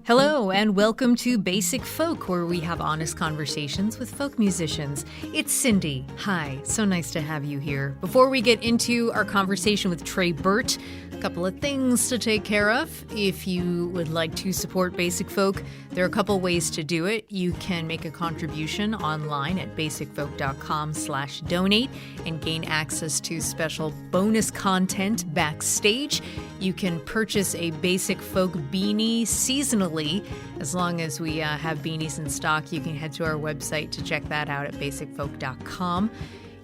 Hello, and welcome to Basic Folk, where we have honest conversations with folk musicians. It's Cindy. Hi, so nice to have you here. Before we get into our conversation with Tré Burt, a couple of things to take care of. If you would like to support Basic Folk, there are a couple ways to do it. You can make a contribution online at basicfolk.com/donate and gain access to special bonus content backstage. You can purchase a Basic Folk beanie seasonally. As long as we have beanies in stock, you can head to our website to check that out at basicfolk.com.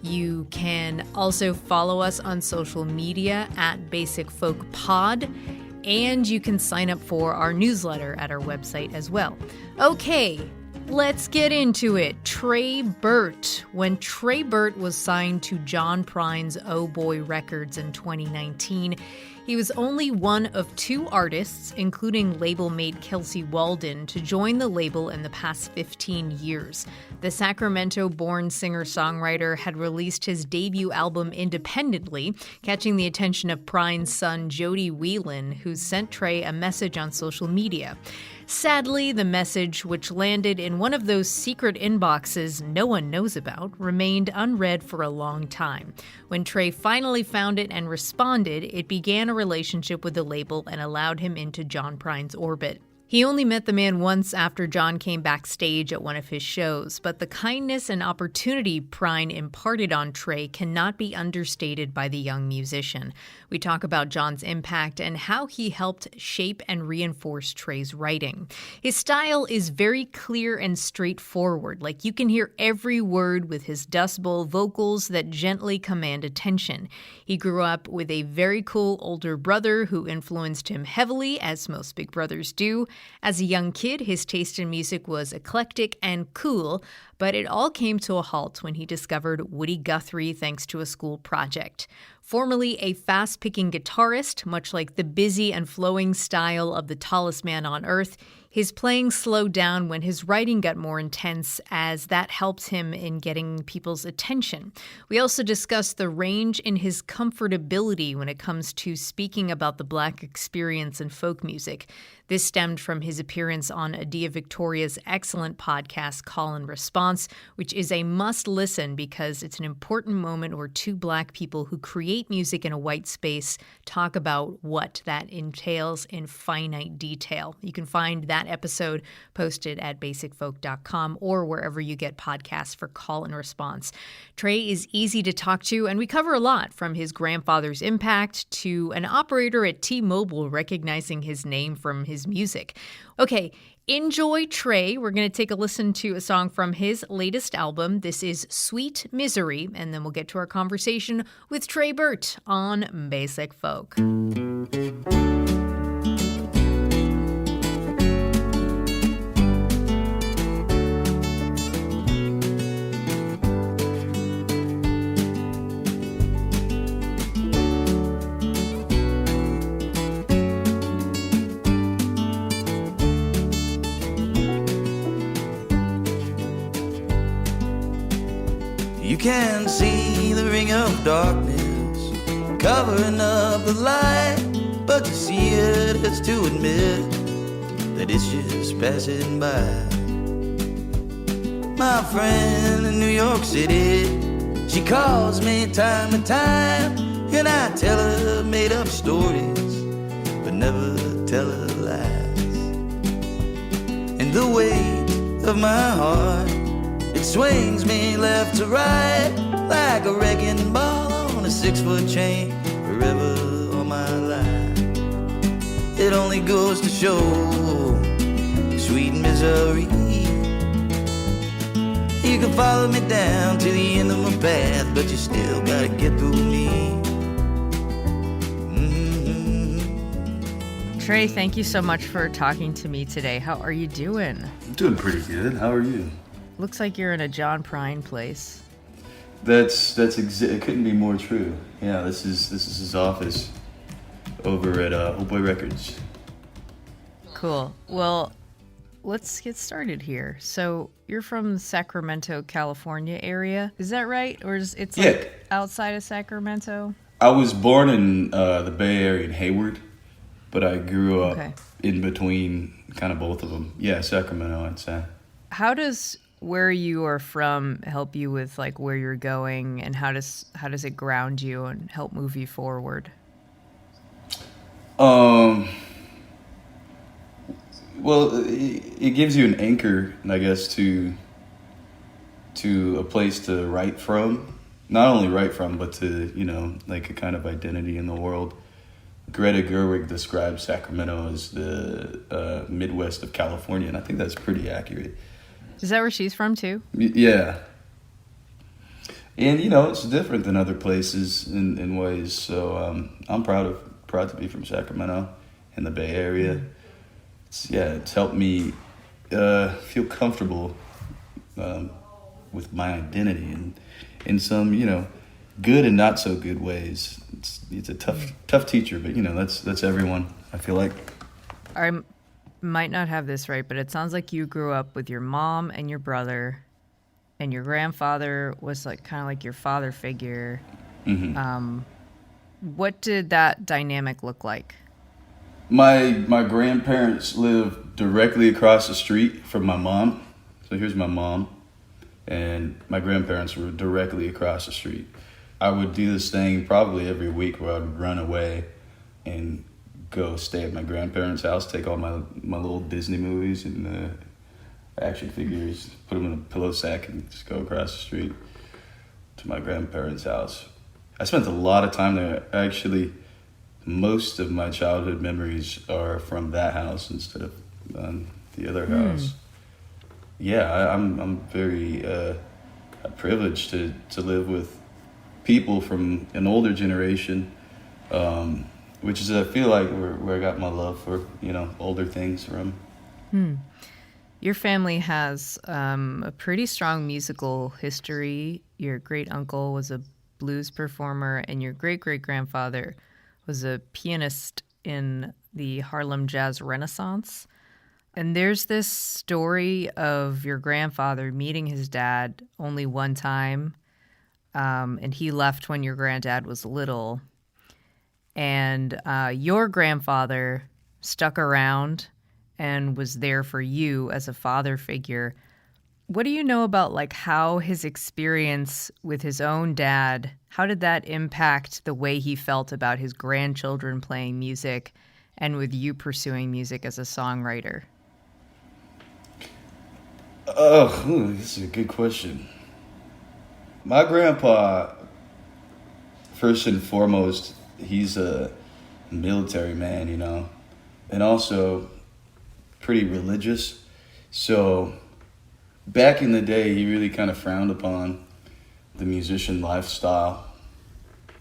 You can also follow us on social media at Basic Folk Pod, and you can sign up for our newsletter at our website as well. Okay, let's get into it. Tré Burt. When Tré Burt was signed to John Prine's Oh Boy Records in 2019, he was only one of two artists, including label mate Kelsey Walden, to join the label in the past 15 years. The Sacramento-born singer-songwriter had released his debut album independently, catching the attention of Prine's son Jody Whelan, who sent Tré a message on social media. Sadly, the message, which landed in one of those secret inboxes no one knows about, remained unread for a long time. When Tré finally found it and responded, it began a relationship with the label and allowed him into John Prine's orbit. He only met the man once after John came backstage at one of his shows, but the kindness and opportunity Prine imparted on Tré cannot be understated by the young musician. We talk about John's impact and how he helped shape and reinforce Tré's writing. His style is very clear and straightforward, like you can hear every word with his Dust Bowl vocals that gently command attention. He grew up with a very cool older brother who influenced him heavily, as most big brothers do. As a young kid, his taste in music was eclectic and cool, but it all came to a halt when he discovered Woody Guthrie thanks to a school project. Formerly a fast-picking guitarist, much like the busy and flowing style of the tallest man on earth, his playing slowed down when his writing got more intense, as that helped him in getting people's attention. We also discussed the range in his comfortability when it comes to speaking about the Black experience in folk music. This stemmed from his appearance on Adia Victoria's excellent podcast, Call and Response, which is a must-listen because it's an important moment where two Black people who create music in a white space talk about what that entails in finite detail. You can find that episode posted at basicfolk.com or wherever you get podcasts for Call and Response. Tré is easy to talk to, and we cover a lot, from his grandfather's impact to an operator at T-Mobile recognizing his name from his music. Okay, enjoy Tré. We're going to take a listen to a song from his latest album. This is Sweet Misery, and then we'll get to our conversation with Tré Burt on Basic Folk. You can see the ring of darkness covering up the light, but to see it is to admit that it's just passing by. My friend in New York City, she calls me time to time, and I tell her made up stories, but never tell her lies. And the weight of my heart, it swings me left to right like a wrecking ball on a 6-foot chain, forever all my life. It only goes to show sweet misery. You can follow me down to the end of my path, but you still gotta get through me. Tré, thank you so much for talking to me today. How are you doing? I'm doing pretty good. How are you? Looks like you're in a John Prine place. It couldn't be more true. Yeah, this is his office over at Oh Boy Records. Cool. Well, let's get started here. So you're from Sacramento, California area, is that right? Or is it's like outside of Sacramento? I was born in the Bay Area in Hayward, but I grew up Okay. in between kind of both of them. Yeah, Sacramento, I'd say. How does where you are from help you with like where you're going, and how does it ground you and help move you forward? Um, well, it gives you an anchor, I guess, to a place to write from. Not only write from, but to, like a kind of identity in the world. Greta Gerwig describes Sacramento as the Midwest of California, and I think that's pretty accurate. Is that where she's from too? Yeah. And, it's different than other places in ways. So I'm proud to be from Sacramento in the Bay Area. It's helped me feel comfortable with my identity and in some, good and not so good ways. It's a tough teacher, but that's everyone, I feel like. I might not have this right, but it sounds like you grew up with your mom and your brother, and your grandfather was like kind of like your father figure. Mm-hmm. What did that dynamic look like? My grandparents lived directly across the street from my mom. So here's my mom, and my grandparents were directly across the street. I would do this thing probably every week where I would run away and go stay at my grandparents' house, take all my little Disney movies and action figures, put them in a pillow sack, and just go across the street to my grandparents' house. I spent a lot of time there. Actually, most of my childhood memories are from that house instead of the other house. Yeah, I'm very privileged to live with people from an older generation, which is, I feel like, where I got my love for, older things from. Your family has a pretty strong musical history. Your great uncle was a blues performer, and your great great grandfather was a pianist in the Harlem Jazz Renaissance. And there's this story of your grandfather meeting his dad only one time, and he left when your granddad was little. And your grandfather stuck around and was there for you as a father figure. What do you know about like how his experience with his own dad, how did that impact the way he felt about his grandchildren playing music and with you pursuing music as a songwriter? Oh, this is a good question. My grandpa, first and foremost, he's a military man, and also pretty religious. So back in the day, he really kind of frowned upon the musician lifestyle.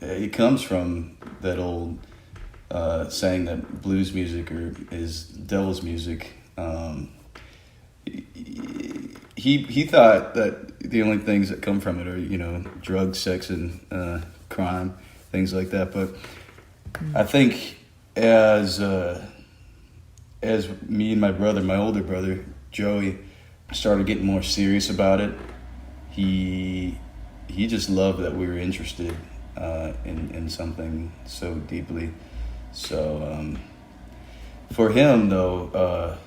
It comes from that old saying that blues music is devil's music. He thought that the only things that come from it are, drugs, sex, and crime, things like that. But I think as me and my brother, my older brother, Joey, started getting more serious about it, he just loved that we were interested in something so deeply. So for him, though,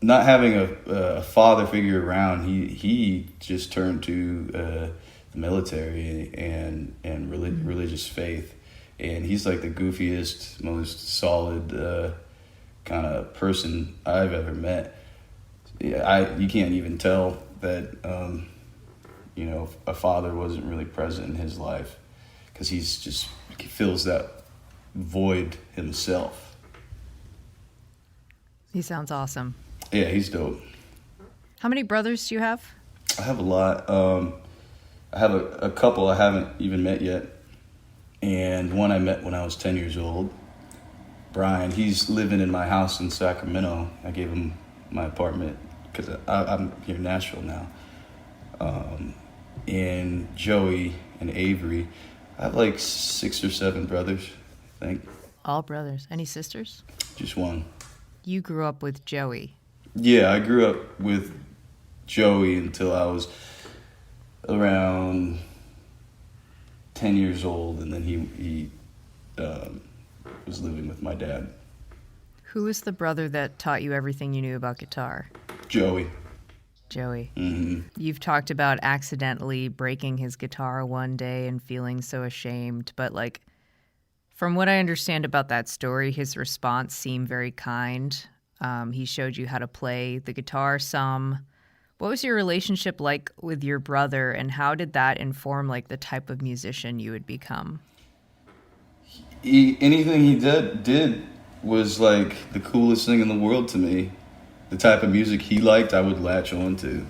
not having a father figure around, he just turned to the military and religious faith, and he's like the goofiest, most solid kind of person I've ever met. You can't even tell that a father wasn't really present in his life, because he fills that void himself. He sounds awesome. Yeah, he's dope. How many brothers do you have? I have a lot. I have a couple I haven't even met yet, and one I met when I was 10 years old. Brian, he's living in my house in Sacramento. I gave him my apartment because I'm here in Nashville now. And Joey and Avery. I have like 6 or 7 brothers, I think. All brothers. Any sisters? Just one. You grew up with Joey. Yeah, I grew up with Joey until I was around 10 years old, and then he was living with my dad. Who was the brother that taught you everything you knew about guitar? Joey. Joey. Mm-hmm. You've talked about accidentally breaking his guitar one day and feeling so ashamed, but like, from what I understand about that story, his response seemed very kind. He showed you how to play the guitar some. What was your relationship like with your brother, and how did that inform like the type of musician you would become? Anything he did was like the coolest thing in the world to me. The type of music he liked, I would latch on to,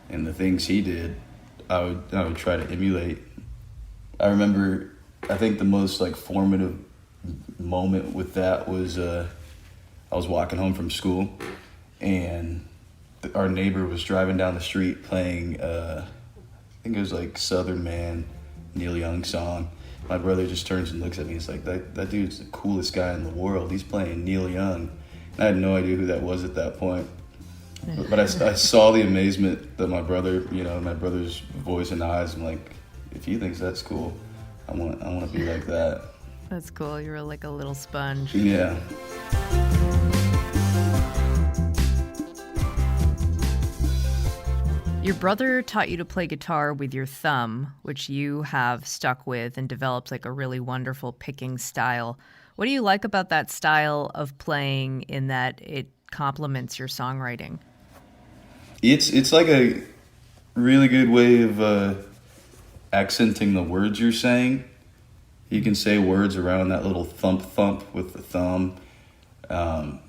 and the things he did, I would try to emulate. I remember, I think the most like formative moment with that was I was walking home from school, and our neighbor was driving down the street playing, I think it was like Southern Man, Neil Young song. My brother just turns and looks at me. He's like, that dude's the coolest guy in the world. He's playing Neil Young. I had no idea who that was at that point. But I saw the amazement that my brother's voice and eyes. I'm like, if he thinks that's cool, I want to be like that. That's cool. You were like a little sponge. Yeah. Your brother taught you to play guitar with your thumb, which you have stuck with and developed like a really wonderful picking style. What do you like about that style of playing in that it complements your songwriting? It's like a really good way of accenting the words you're saying. You can say words around that little thump with the thumb, and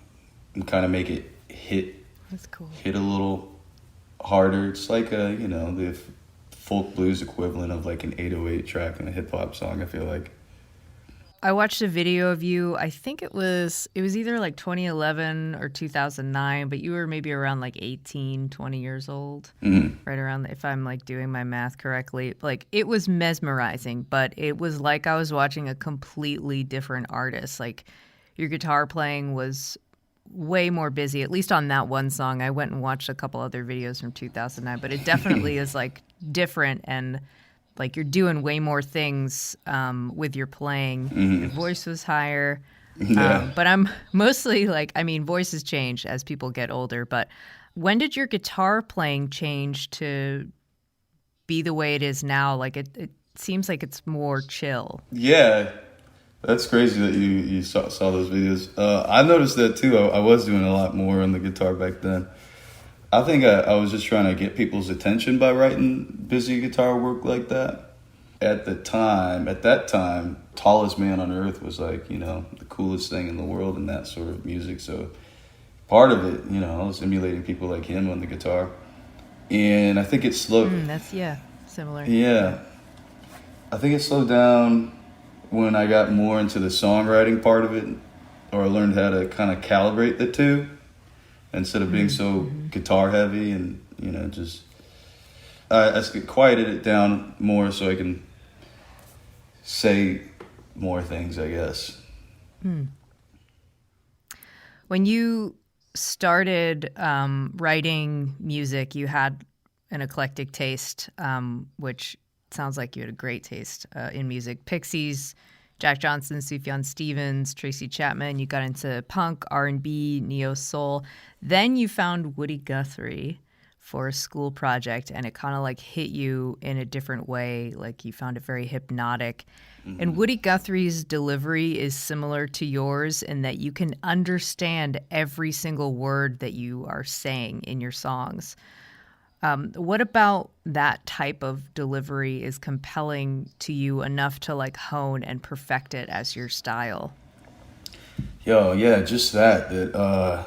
kind of make it hit. That's cool. Hit a little harder. It's like the folk blues equivalent of like an 808 track in a hip hop song, I feel like. I watched a video of you. I think it was either like 2011 or 2009, but you were maybe around like 18, 20 years old, right around, if I'm like doing my math correctly. Like, it was mesmerizing, but it was like I was watching a completely different artist. Like, your guitar playing was way more busy, at least on that one song. I went and watched a couple other videos from 2009, but it definitely is like different, and like you're doing way more things with your playing. Your voice was higher. Yeah. But I'm mostly like, I mean, voices change as people get older, but when did your guitar playing change to be the way it is now? Like it seems like it's more chill. Yeah. That's crazy that you saw those videos. I noticed that too. I was doing a lot more on the guitar back then. I think I was just trying to get people's attention by writing busy guitar work like that. At that time, Tallest Man on Earth was like, the coolest thing in the world in that sort of music. So part of it, I was emulating people like him on the guitar. And I think it slowed. Similar. Yeah. I think it slowed down when I got more into the songwriting part of it, or I learned how to kind of calibrate the two instead of being so guitar heavy, and just I quieted it down more so I can say more things, I guess. When you started writing music, you had an eclectic taste, which sounds like you had a great taste in music. Pixies, Jack Johnson, Sufjan Stevens, Tracy Chapman. You got into punk, R&B, neo-soul. Then you found Woody Guthrie for a school project, and it kind of like hit you in a different way. Like, you found it very hypnotic. And Woody Guthrie's delivery is similar to yours in that you can understand every single word that you are saying in your songs. What about that type of delivery is compelling to you enough to like hone and perfect it as your style? Just that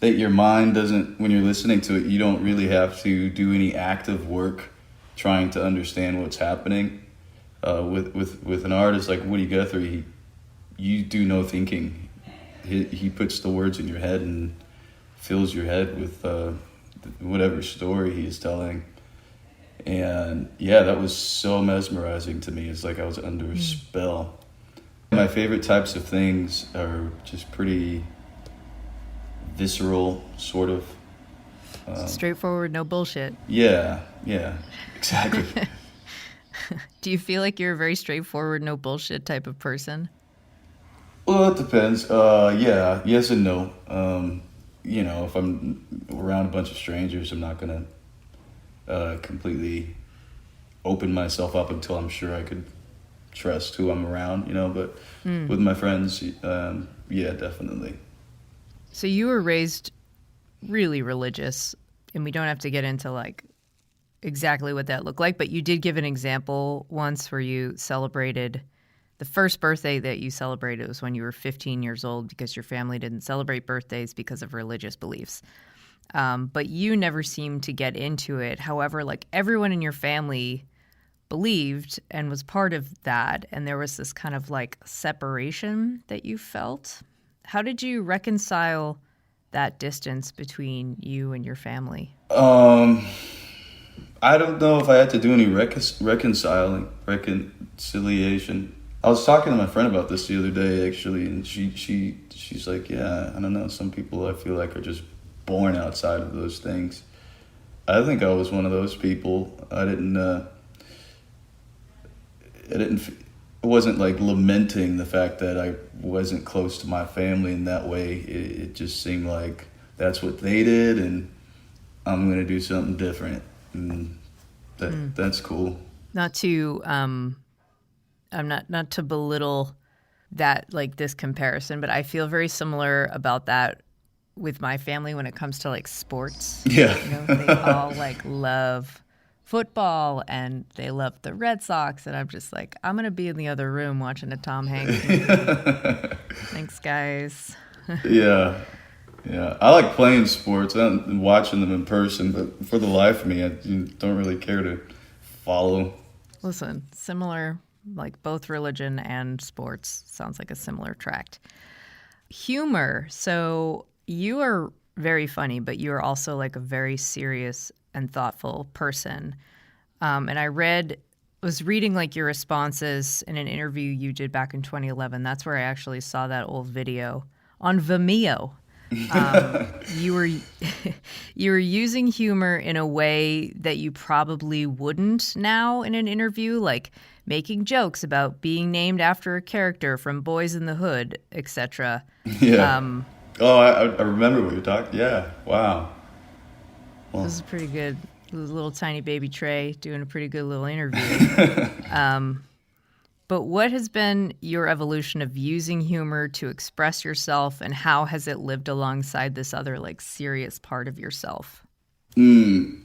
your mind doesn't, when you're listening to it, you don't really have to do any active work trying to understand what's happening. With an artist like Woody Guthrie, you do no thinking. He puts the words in your head and fills your head with whatever story he is telling. And that was so mesmerizing to me. It's like I was under a spell. My favorite types of things are just pretty visceral, sort of. Straightforward, no bullshit. Yeah, exactly. Do you feel like you're a very straightforward, no bullshit type of person? Well, it depends. Yeah, yes and no. If I'm around a bunch of strangers, I'm not gonna completely open myself up until I'm sure I could trust who I'm around. But with my friends, yeah, definitely. So you were raised really religious, and we don't have to get into like exactly what that looked like, but you did give an example once where you celebrated the first birthday that you celebrated was when you were 15 years old because your family didn't celebrate birthdays because of religious beliefs. But you never seemed to get into it. However, like everyone in your family believed and was part of that, and there was this kind of like separation that you felt. How did you reconcile that distance between you and your family? I don't know if I had to do any reconciliation. I was talking to my friend about this the other day, actually, and she's like, yeah, I don't know. Some people I feel like are just born outside of those things. I think I was one of those people. I wasn't like lamenting the fact that I wasn't close to my family in that way. It just seemed like that's what they did, and I'm gonna do something different, and that's cool. Not to I'm not to belittle that, like, this comparison, but I feel very similar about that with my family when it comes to like sports. Yeah. They all like love football and they love the Red Sox, and I'm just like, I'm gonna be in the other room watching a Tom Hanks movie. Thanks, guys. Yeah. I like playing sports and watching them in person, but for the life of me, I don't really care to follow. Listen, similar, like both religion and sports sounds like a similar tract. Humor. So you are very funny, but you are also like a very serious and thoughtful person. And I was reading like your responses in an interview you did back in 2011. That's where I actually saw that old video on Vimeo. You were using humor in a way that you probably wouldn't now in an interview, like making jokes about being named after a character from Boys in the Hood, etc. Yeah. I remember what you're talking. Yeah. Wow. Well. This is pretty good. Little tiny baby Tré doing a pretty good little interview. But what has been your evolution of using humor to express yourself, and how has it lived alongside this other like serious part of yourself? Dang,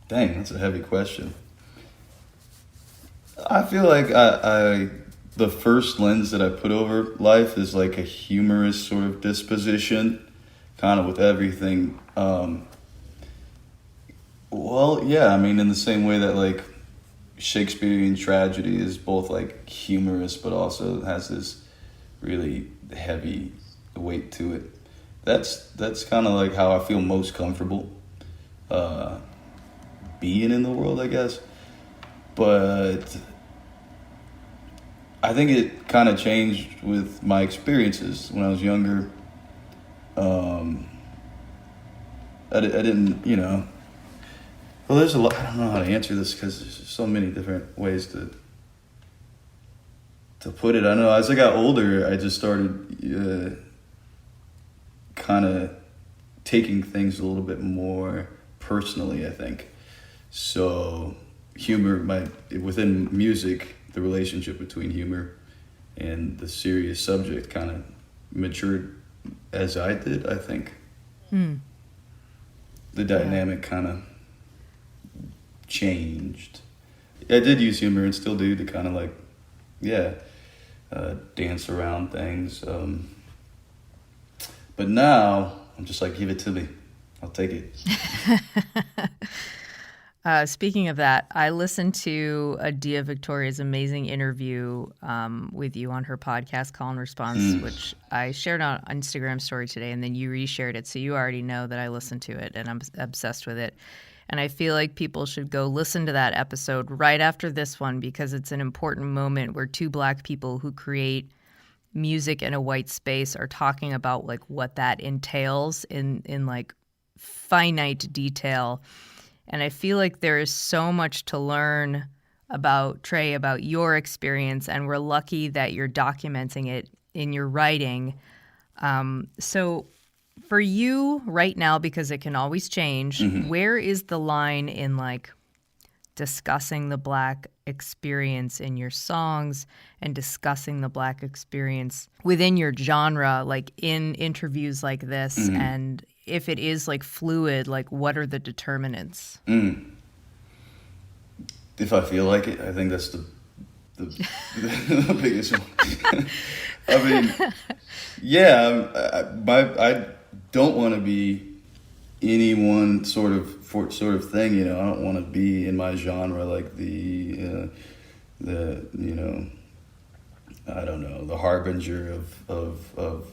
that's a heavy question. I feel like the first lens that I put over life is like a humorous sort of disposition, kind of with everything. Well, yeah, I mean, in the same way that like Shakespearean tragedy is both like humorous but also has this really heavy weight to it. That's kind of like how I feel most comfortable being in the world, I guess. But I think it kind of changed with my experiences when I was younger. I didn't, well, there's a lot. I don't know how to answer this because there's so many different ways to put it. I know as I got older, I just started kind of taking things a little bit more personally, I think. So humor, within music, the relationship between humor and the serious subject kind of matured as I did, I think. The dynamic kind of changed. I did use humor and still do to kind of like, dance around things. But now I'm just like, give it to me. I'll take it. Speaking of that, I listened to Adia Victoria's amazing interview with you on her podcast, Call and Response, which I shared on Instagram story today, and then you reshared it. So you already know that I listened to it, and I'm obsessed with it. And I feel like people should go listen to that episode right after this one because it's an important moment where two Black people who create music in a white space are talking about like what that entails in like finite detail. And I feel like there is so much to learn about Tré, about your experience, and we're lucky that you're documenting it in your writing. So for you right now, because it can always change, where is the line in like discussing the Black experience in your songs and discussing the Black experience within your genre, like in interviews like this? And if it is like fluid, like what are the determinants? If I feel like it, I think that's the the biggest one. I mean, yeah, I don't want to be any one sort of thing, you know. I don't want to be in my genre like the you know, I don't know, the harbinger of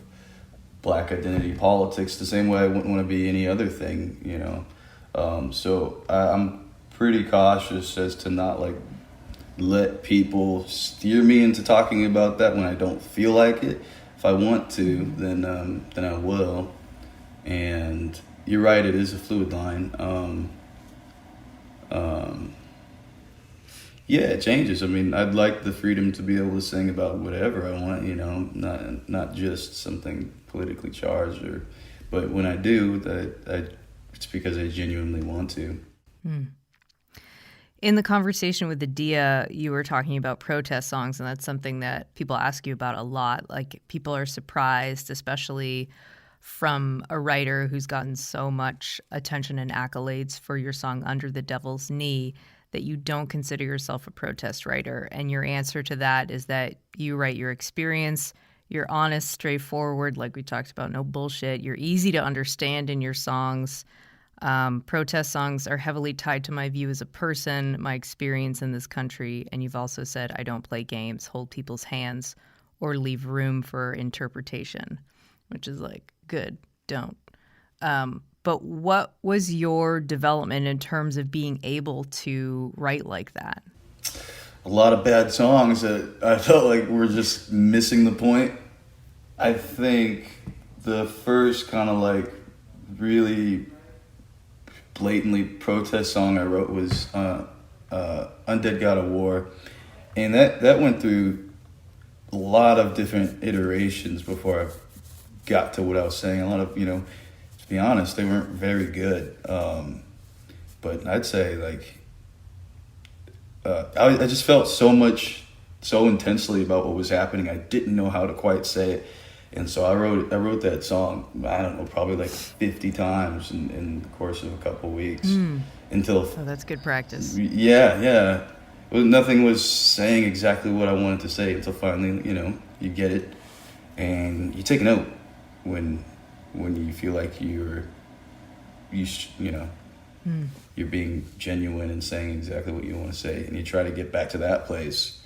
Black identity politics, the same way I wouldn't want to be any other thing, you know. So I'm pretty cautious as to not like let people steer me into talking about that when I don't feel like it. If I want to, then I will. And you're right, it is a fluid line. Yeah, it changes. I mean, I'd like the freedom to be able to sing about whatever I want, you know, not just something politically charged, but when I do, it's because I genuinely want to. In the conversation with Adia, you were talking about protest songs, and that's something that people ask you about a lot. Like, people are surprised, especially from a writer who's gotten so much attention and accolades for your song Under the Devil's Knee, that you don't consider yourself a protest writer. And your answer to that is that you write your experience, you're honest, straightforward, like we talked about, no bullshit. You're easy to understand in your songs. Protest songs are heavily tied to my view as a person, my experience in this country. And you've also said, I don't play games, hold people's hands, or leave room for interpretation, which is like, good, don't. But what was your development in terms of being able to write like that? A lot of bad songs that I felt like were just missing the point. I think the first kind of like really blatantly protest song I wrote was Undead God of War. And that went through a lot of different iterations before I got to what I was saying. A lot of, you know, to be honest, they weren't very good. But I'd say like, I just felt so intensely about what was happening. I didn't know how to quite say it. And so I wrote that song, I don't know, probably like 50 times in the course of a couple of weeks. Until... Oh, that's good practice. Yeah. Well, nothing was saying exactly what I wanted to say until finally, you know, you get it. And you take a note when you feel like you're being genuine and saying exactly what you want to say. And you try to get back to that place.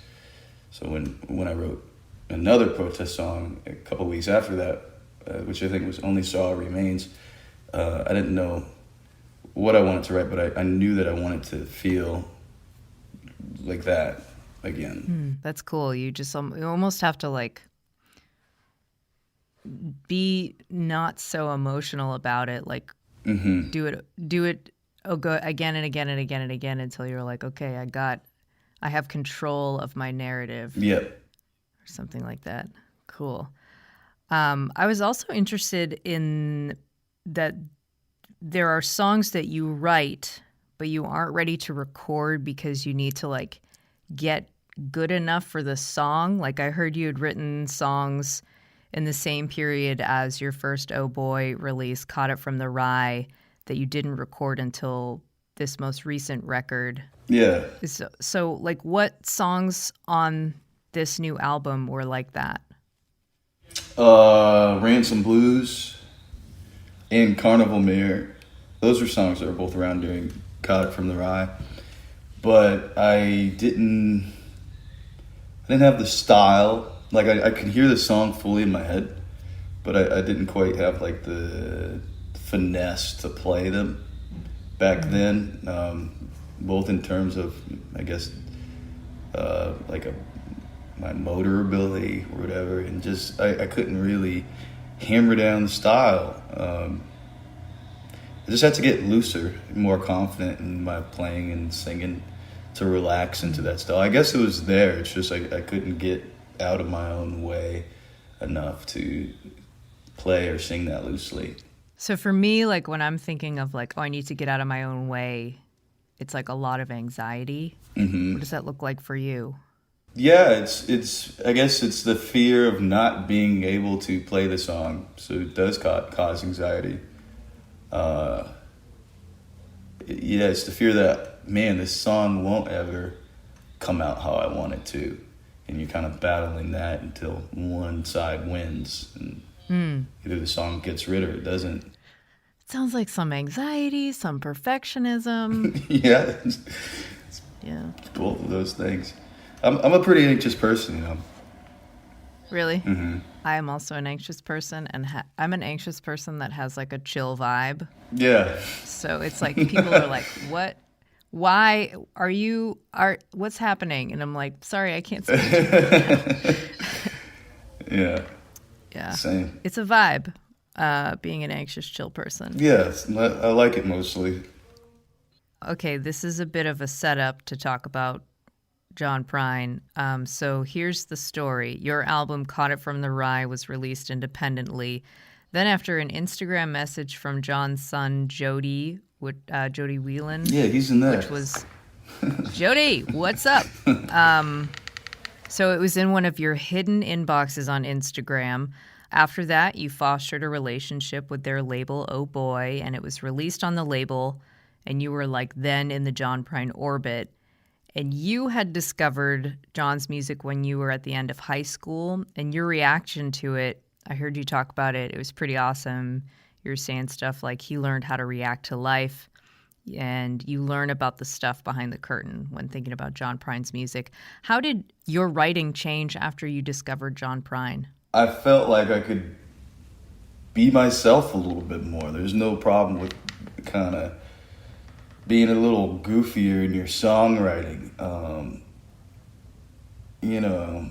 So when I wrote another protest song a couple weeks after that, which I think was Only Saw Remains, I didn't know what I wanted to write, but I knew that I wanted to feel like that again. That's cool. You almost have to like be not so emotional about it, like do it go again and again and again and again until you're like, okay, I have control of my narrative. Yep. Or something like that. Cool. I was also interested in that there are songs that you write, but you aren't ready to record because you need to like get good enough for the song. Like, I heard you had written songs in the same period as your first Oh Boy release, Caught It From the Rye, that you didn't record until this most recent record. Yeah. So like, what songs on this new album were like that? Ransom Blues and Carnival Mare. Those were songs that were both around during Caught It From the Rye. But I didn't have the style. Like, I could hear the song fully in my head, but I didn't quite have like the finesse to play them back then, both in terms of, I guess, my motor ability or whatever, and just I couldn't really hammer down the style. just had to get looser, more confident in my playing and singing to relax into that style. I guess it was there. It's just I couldn't get out of my own way enough to play or sing that loosely. So for me, like when I'm thinking of like, oh, I need to get out of my own way, it's like a lot of anxiety. What does that look like for you? Yeah, it's. I guess it's the fear of not being able to play the song, so it does cause anxiety. Yeah, it's the fear that, man, this song won't ever come out how I want it to, and you're kind of battling that until one side wins, and either the song gets rid or it doesn't. Sounds like some anxiety, some perfectionism. Yeah, Yeah. both of those things. I'm a pretty anxious person, you know. Really? Mm-hmm. I am also an anxious person, and I'm an anxious person that has like a chill vibe. Yeah. So it's like people are like, "What? Why what's happening?" And I'm like, "Sorry, I can't speak to you." Yeah. Yeah. Same. It's a vibe, being an anxious, chill person. Yeah, I like it mostly. Okay, this is a bit of a setup to talk about John Prine. So here's the story. Your album, Caught It From the Rye, was released independently. Then after an Instagram message from John's son, Jody Whelan. Yeah, he's in there. Which was, Jody, what's up? So it was in one of your hidden inboxes on Instagram. After that, you fostered a relationship with their label, Oh Boy, and it was released on the label, and you were like then in the John Prine orbit. And you had discovered John's music when you were at the end of high school, and your reaction to it, I heard you talk about it. It was pretty awesome. You were saying stuff like he learned how to react to life, and you learn about the stuff behind the curtain when thinking about John Prine's music. How did your writing change after you discovered John Prine? I felt like I could be myself a little bit more. There's no problem with kind of being a little goofier in your songwriting. You know,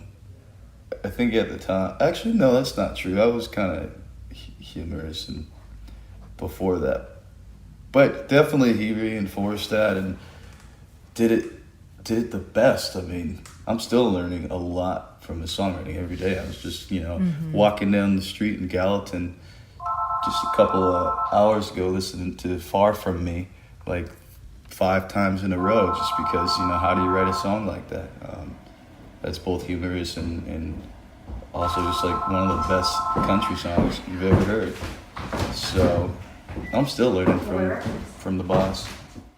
I think at the time, actually, no, that's not true. I was kind of humorous and before that, but definitely he reinforced that and did it the best. I mean, I'm still learning a lot from his songwriting every day. I was just, walking down the street in Gallatin just a couple of hours ago listening to Far From Me, like 5 times in a row, just because, how do you write a song like that? That's both humorous and also just like one of the best country songs you've ever heard. So I'm still learning from the boss.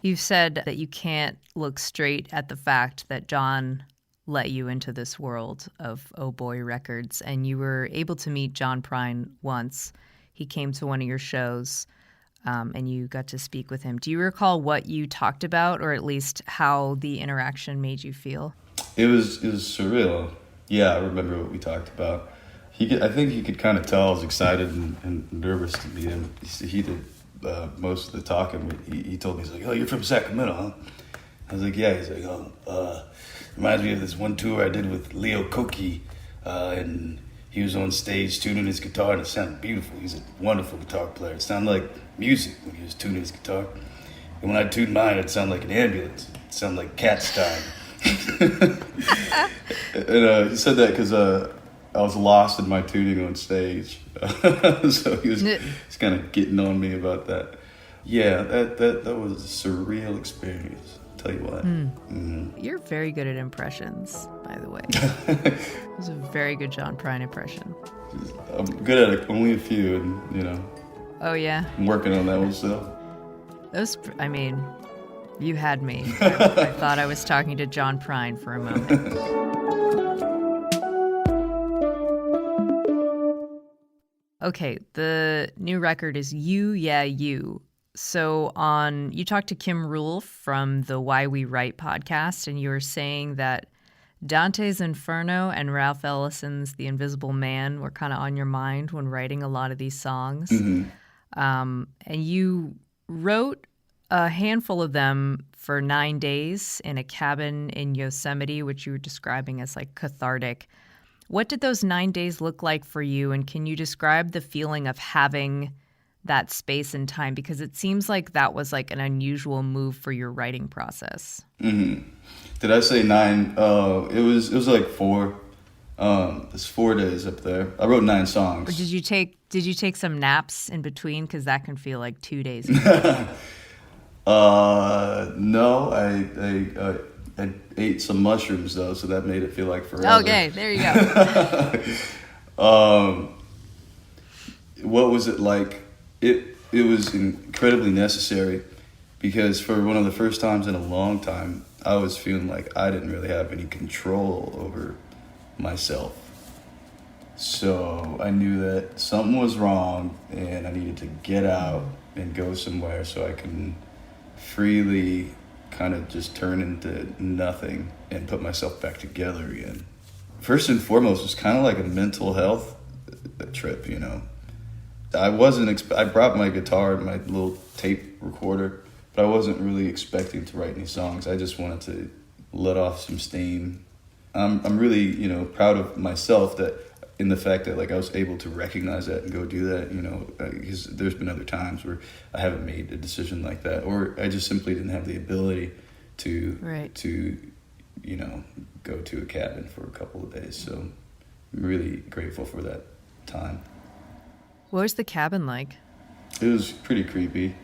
You've said that you can't look straight at the fact that John let you into this world of Oh Boy Records, and you were able to meet John Prine once. He came to one of your shows, and you got to speak with him. Do you recall what you talked about, or at least how the interaction made you feel? It was surreal. Yeah, I remember what we talked about. I think he could kind of tell I was excited and nervous to meet him. He did most of the talking. He told me, he's like, "Oh, you're from Sacramento, huh?" I was like, "Yeah." He's like, "Oh, reminds me of this one tour I did with Leo Koki, and he was on stage tuning his guitar, and it sounded beautiful. He's a wonderful guitar player. It sounded like music when he was tuning his guitar. And when I tuned mine, it sounded like an ambulance. It sounded like Cat's time." And he said that because I was lost in my tuning on stage. So he was kind of getting on me about that. Yeah, that was a surreal experience. I'll tell you what. Mm-hmm. You're very good at impressions, by the way. It was a very good John Prine impression. I'm good at it, only a few, and Oh yeah. I'm working on that one still. You had me. I thought I was talking to John Prine for a moment. Okay, the new record is You, Yeah, You. So you talked to Kim Rule from the Why We Write podcast, and you were saying that Dante's Inferno and Ralph Ellison's The Invisible Man were kind of on your mind when writing a lot of these songs. Mm-hmm. And you wrote a handful of them for 9 days in a cabin in Yosemite, which you were describing as like cathartic. What did those 9 days look like for you? And can you describe the feeling of having that space and time? Because it seems like that was like an unusual move for your writing process. Mm-hmm. Did I say 9? It was like 4. It's 4 days up there. I wrote 9 songs. Or did you take some naps in between? Because that can feel like 2 days. No, I ate some mushrooms though, so that made it feel like forever. Okay, there you go. What was it like? It was incredibly necessary because for one of the first times in a long time, I was feeling like I didn't really have any control over myself. So I knew that something was wrong and I needed to get out and go somewhere so I can freely kind of just turn into nothing and put myself back together again. First and foremost, it was kind of like a mental health trip, you know. I brought my guitar and my little tape recorder, but I wasn't really expecting to write any songs. I just wanted to let off some steam. I'm really, you know, proud of myself that in the fact that like I was able to recognize that and go do that, you know, because there's been other times where I haven't made a decision like that, or I just simply didn't have the ability to, you know, go to a cabin for a couple of days. So I'm really grateful for that time. What was the cabin like? It was pretty creepy.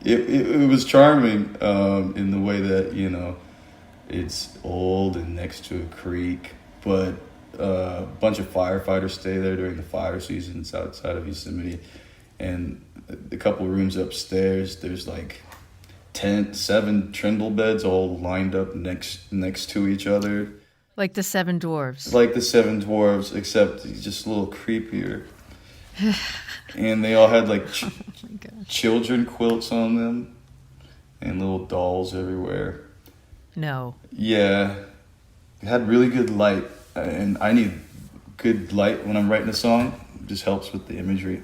It was charming in the way that, you know, it's old and next to a creek, but a bunch of firefighters stay there during the fire seasons outside of Yosemite. And a couple rooms upstairs, there's like 7 trundle beds all lined up next to each other. Like the 7 dwarves. Like the 7 dwarves, except just a little creepier. And they all had like children quilts on them and little dolls everywhere. No. Yeah. It had really good light, and I need good light when I'm writing a song. It just helps with the imagery.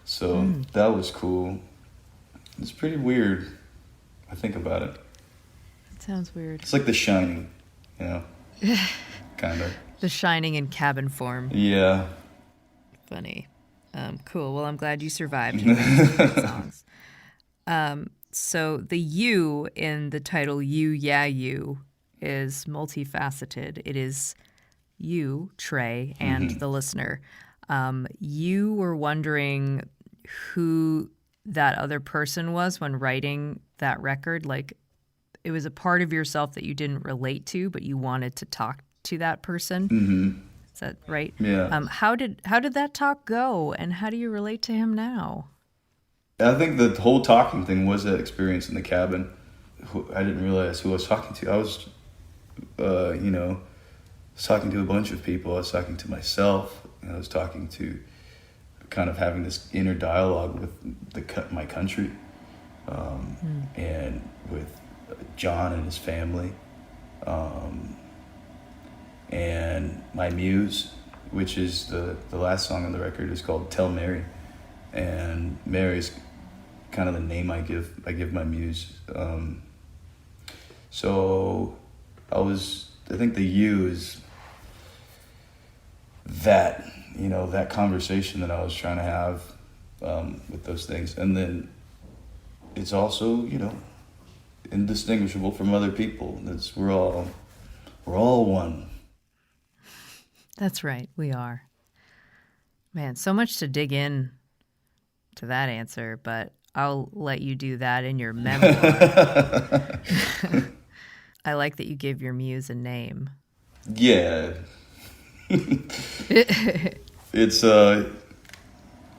So that was cool. It's pretty weird. I think about it. That sounds weird. It's like The Shining, you know? Kind of. The Shining in cabin form. Yeah. Funny. Cool. Well, I'm glad you survived songs. So the you in the title You, Yeah, You is multifaceted. It is you, Tré, and the listener. You were wondering who that other person was when writing that record. Like, it was a part of yourself that you didn't relate to, but you wanted to talk to that person. Mm-hmm. Is that right? Yeah. How did that talk go, and how do you relate to him now? I think the whole talking thing was that experience in the cabin. I didn't realize who I was talking to. I was, you know, talking to a bunch of people. I was talking to myself. And I was talking to, kind of having this inner dialogue with my country, and with John and his family, and my muse, which is the last song on the record, is called Tell Mary, and Mary's kind of the name I give my muse. So I think the you is that, you know, that conversation that I was trying to have with those things, and then it's also, you know, indistinguishable from other people. We're all one. That's right, we are. Man, so much to dig in to that answer, but I'll let you do that in your memoir. I like that you gave your muse a name. Yeah. It's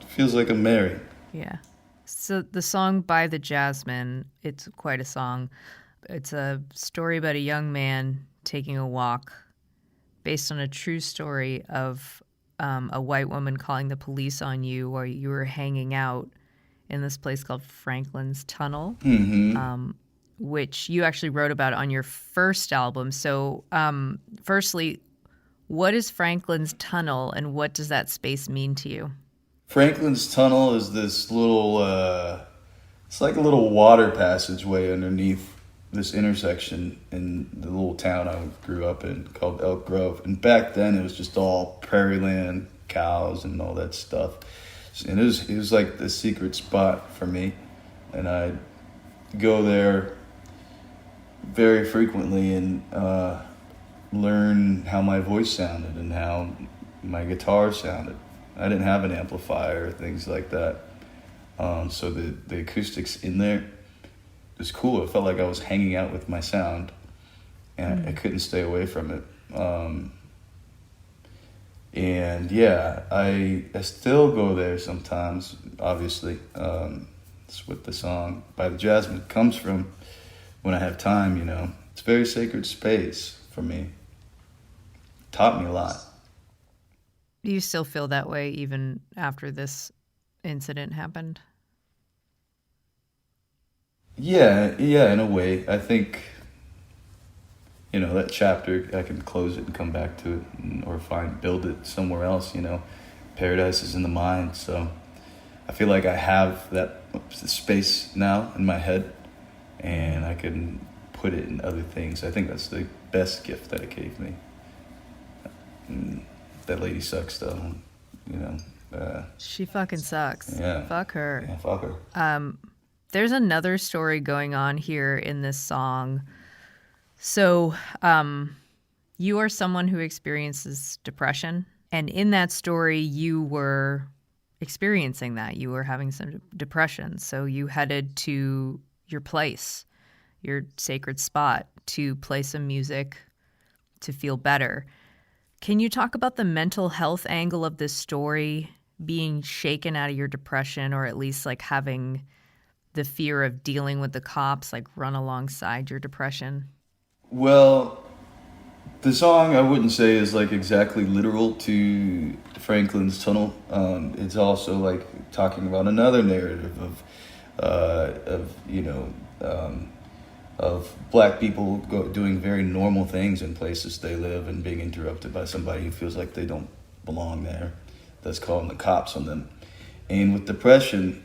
feels like a Mary. Yeah. So the song By the Jasmine, it's quite a song. It's a story about a young man taking a walk based on a true story of a white woman calling the police on you while you were hanging out in this place called Franklin's Tunnel, which you actually wrote about on your first album. So firstly, what is Franklin's Tunnel, and what does that space mean to you? Franklin's Tunnel is this little, it's like a little water passageway underneath this intersection in the little town I grew up in called Elk Grove. And back then it was just all prairie land, cows and all that stuff. And it was like the secret spot for me. And I'd go there very frequently and learn how my voice sounded and how my guitar sounded. I didn't have an amplifier or things like that. So the acoustics in there was cool. It felt like I was hanging out with my sound, and I couldn't stay away from it. And yeah, I still go there sometimes, obviously. It's what the song By the Jasmine comes from when I have time, you know. It's a very sacred space for me. Taught me a lot. Do you still feel that way even after this incident happened? Yeah, in a way. I think, you know, that chapter, I can close it and come back to it or build it somewhere else, you know. Paradise is in the mind, so I feel like I have that space now in my head, and I can put it in other things. I think that's the best gift that it gave me. That lady sucks, though, you know. She fucking sucks. Yeah. Fuck her. Yeah, fuck her. There's another story going on here in this song. So, you are someone who experiences depression, and in that story, you were experiencing that. You were having some depression, so you headed to your place, your sacred spot, to play some music to feel better. Can you talk about the mental health angle of this story, being shaken out of your depression, or at least like having the fear of dealing with the cops like run alongside your depression? Well, the song I wouldn't say is like exactly literal to Franklin's Tunnel. It's also like talking about another narrative of black people doing very normal things in places they live and being interrupted by somebody who feels like they don't belong there, that's calling the cops on them. And with depression,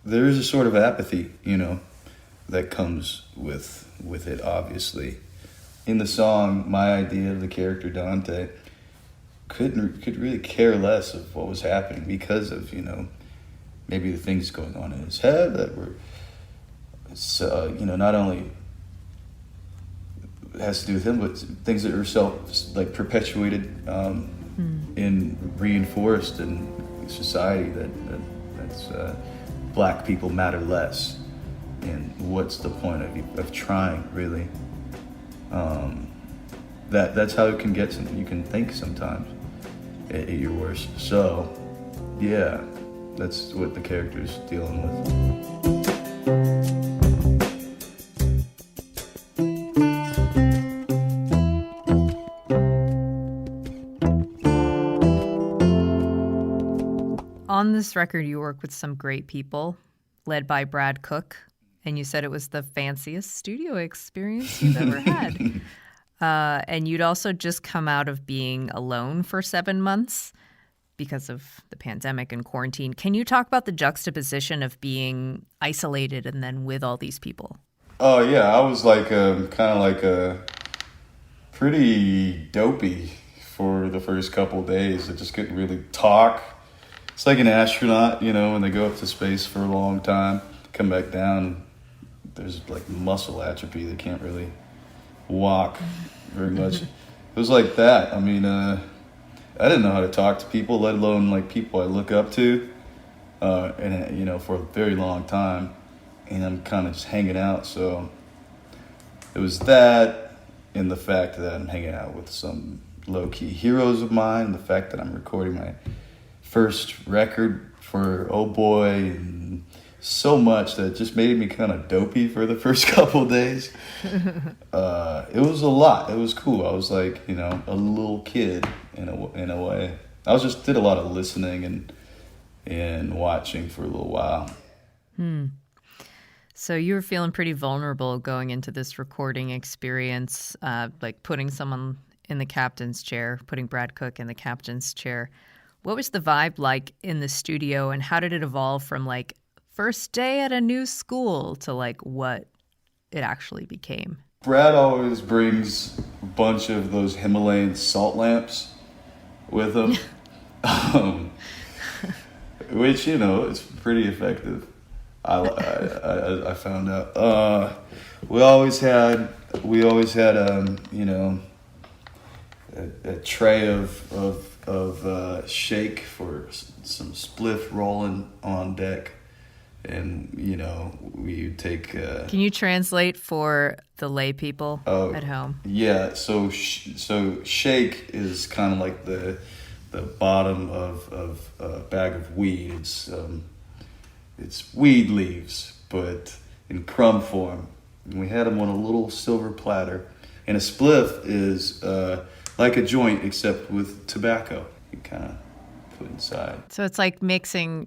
there is a sort of apathy, you know, that comes with it, obviously. In the song, my idea of the character Dante could really care less of what was happening because of, you know, maybe the things going on in his head that were, you know, not only has to do with him, but things that are perpetuated and reinforced in society that's black people matter less. And what's the point of trying, really? That's how it can get something. You can think sometimes at your worst. So, yeah, that's what the character's dealing with. On this record, you work with some great people, led by Brad Cook, and you said it was the fanciest studio experience you've ever had. And you'd also just come out of being alone for 7 months because of the pandemic and quarantine. Can you talk about the juxtaposition of being isolated and then with all these people? Oh, yeah, I was like kind of like a pretty dopey for the first couple of days. I just couldn't really talk. It's like an astronaut, you know, when they go up to space for a long time, come back down, there's like muscle atrophy. They can't really walk very much. It was like that. I mean, I didn't know how to talk to people, let alone like people I look up to, and you know, for a very long time. And I'm kind of just hanging out. So it was that, and the fact that I'm hanging out with some low-key heroes of mine, the fact that I'm recording my first record for Oh Boy, and so much that just made me kind of dopey for the first couple of days. It was a lot. It was cool. I was like, you know, a little kid in a way. I did a lot of listening and watching for a little while. So you were feeling pretty vulnerable going into this recording experience, like putting someone in the captain's chair, putting Brad Cook in the captain's chair. What was the vibe like in the studio, and how did it evolve from like first day at a new school to like what it actually became? Brad always brings a bunch of those Himalayan salt lamps with him. which it's pretty effective. I found out. We always had a tray of shake for some spliff rolling on deck, and we take. Can you translate for the lay people at home? Yeah, so shake is kind of like the bottom of a bag of weed. It's weed leaves, but in crumb form. And we had them on a little silver platter. And a spliff is like a joint, except with tobacco. You kind of put inside. So it's like mixing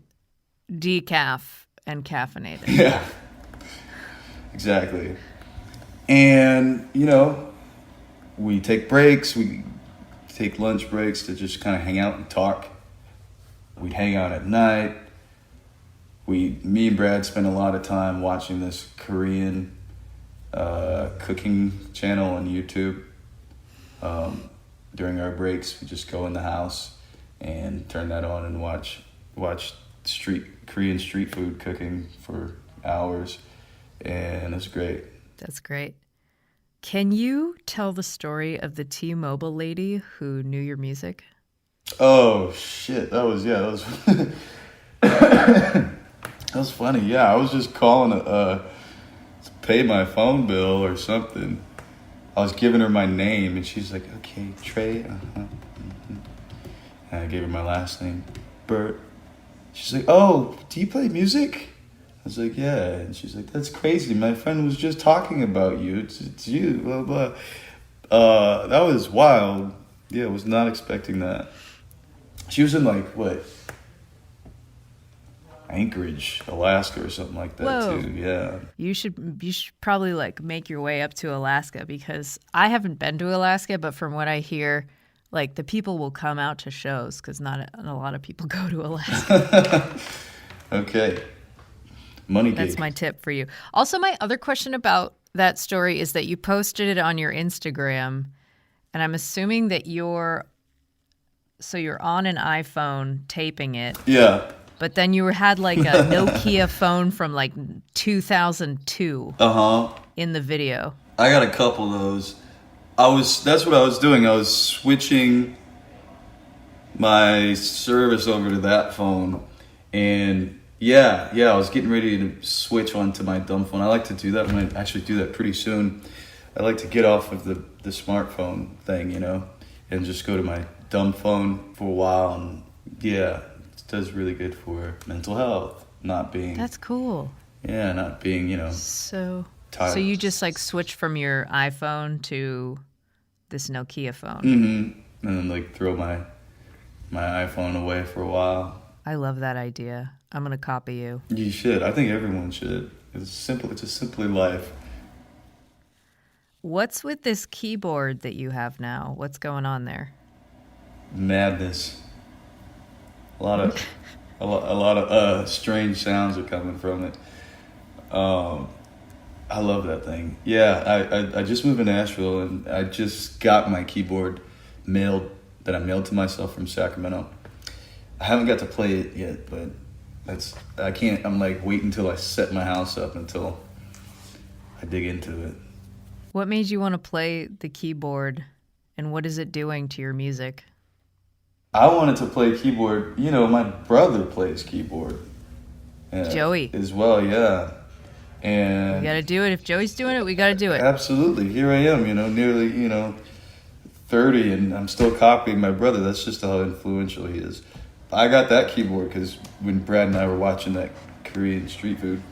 decaf and caffeinated. Yeah, exactly. And, we take breaks. We take lunch breaks to just kind of hang out and talk. We'd hang out at night. Me and Brad spent a lot of time watching this Korean cooking channel on YouTube. During our breaks, we just go in the house and turn that on and watch Korean street food cooking for hours, and it's great. That's great. Can you tell the story of the T-Mobile lady who knew your music? Oh shit, that was that was funny. Yeah, I was just calling to pay my phone bill or something. I was giving her my name, and she's like, "Okay, Tré." And I gave her my last name, Burt. She's like, "Oh, do you play music?" I was like, "Yeah." And she's like, "That's crazy. My friend was just talking about you. It's you, blah, blah." That was wild. Yeah, I was not expecting that. She was in Anchorage, Alaska or something like that. Whoa. Too. Yeah. You should probably make your way up to Alaska, because I haven't been to Alaska, but from what I hear, the people will come out to shows because not a lot of people go to Alaska. Okay. Money That's gig. my tip for you. Also, my other question about that story is that you posted it on your Instagram, and I'm assuming that you're on an iPhone taping it. Yeah. But then you had a Nokia phone from 2002 in the video. I got a couple of those. That's what I was doing. I was switching my service over to that phone, and I was getting ready to switch onto my dumb phone. I like to do that. I'm going to actually do that pretty soon. I like to get off of the smartphone thing, and just go to my dumb phone for a while. And it does really good for mental health. Not being. That's cool. Yeah, not being, So tired. you just switch from your iPhone to this Nokia phone. Mm-hmm. And then throw my iPhone away for a while. I love that idea. I'm gonna copy you. You should. I think everyone should. It's simple. It's a simpler life. What's with this keyboard that you have now? What's going on there? Madness. A lot of strange sounds are coming from it. I love that thing. Yeah, I just moved to Nashville, and I just got my keyboard mailed to myself from Sacramento. I haven't got to play it yet, but I can't. I'm waiting until I set my house up until I dig into it. What made you want to play the keyboard, and what is it doing to your music? I wanted to play keyboard. My brother plays keyboard. Joey. As well, yeah. And we got to do it. If Joey's doing it, we got to do it. Absolutely. Here I am, nearly, 30, and I'm still copying my brother. That's just how influential he is. I got that keyboard because when Brad and I were watching that Korean street food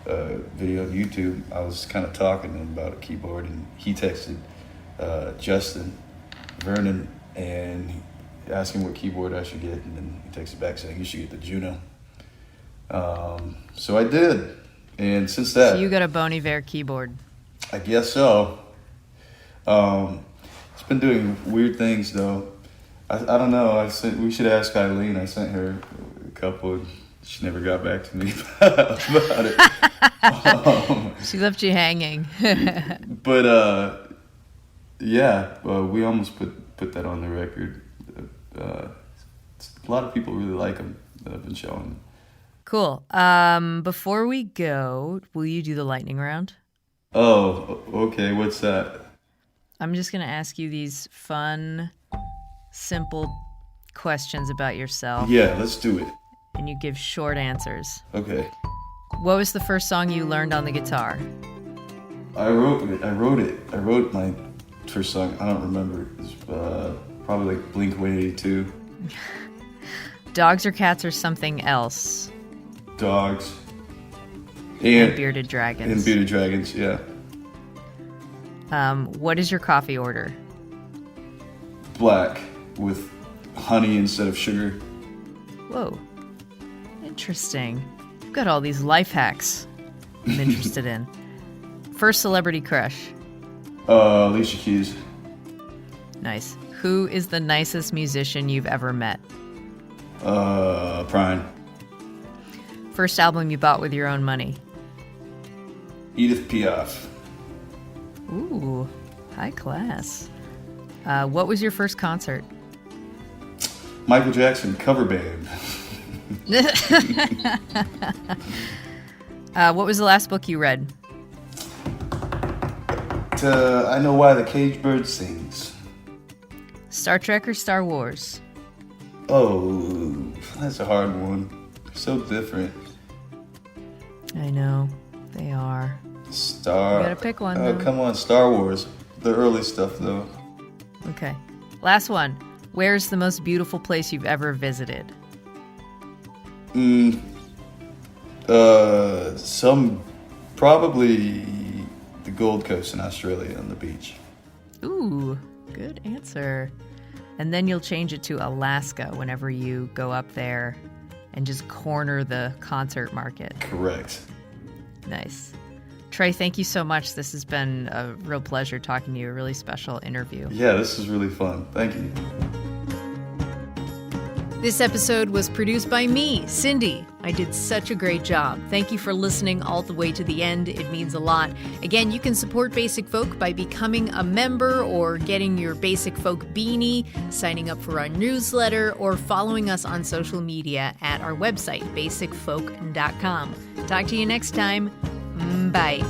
video on YouTube, I was kind of talking to him about a keyboard, and he texted Justin Vernon and he asked him what keyboard I should get, and then he texted back saying you should get the Juno. So I did, and since that, so you got a Bon Iver keyboard. I guess so. It's been doing weird things though. I don't know. We should ask Eileen. I sent her a couple, and she never got back to me about it. She left you hanging. But we almost put that on the record. A lot of people really like them. that I've been showing. Cool. Before we go, will you do the lightning round? Oh, okay. What's that? I'm just going to ask you these fun, simple questions about yourself. Yeah, let's do it. And you give short answers. Okay. What was the first song you learned on the guitar? I wrote it. I wrote my first song. I don't remember. It was probably like Blink-182. Dogs or cats or something else? Dogs. And bearded dragons. And bearded dragons, yeah. What is your coffee order? Black with honey instead of sugar. Whoa. Interesting. You've got all these life hacks I'm interested in. First celebrity crush? Alicia Keys. Nice. Who is the nicest musician you've ever met? Prime. First album you bought with your own money? Edith Piaf. Ooh, high class. What was your first concert? Michael Jackson cover band. What was the last book you read? I Know Why the Caged Bird Sings. Star Trek or Star Wars? Oh, that's a hard one. So different. I know, they are. You gotta pick one, Oh, though. come on, Star Wars. The early stuff, though. Okay. Last one. Where's the most beautiful place you've ever visited? Probably the Gold Coast in Australia on the beach. Ooh, good answer. And then you'll change it to Alaska whenever you go up there and just corner the concert market. Correct. Nice. Tré, thank you so much. This has been a real pleasure talking to you, a really special interview. Yeah, this is really fun. Thank you. This episode was produced by me, Cindy. I did such a great job. Thank you for listening all the way to the end. It means a lot. Again, you can support Basic Folk by becoming a member or getting your Basic Folk beanie, signing up for our newsletter, or following us on social media at our website, basicfolk.com. Talk to you next time. Bye.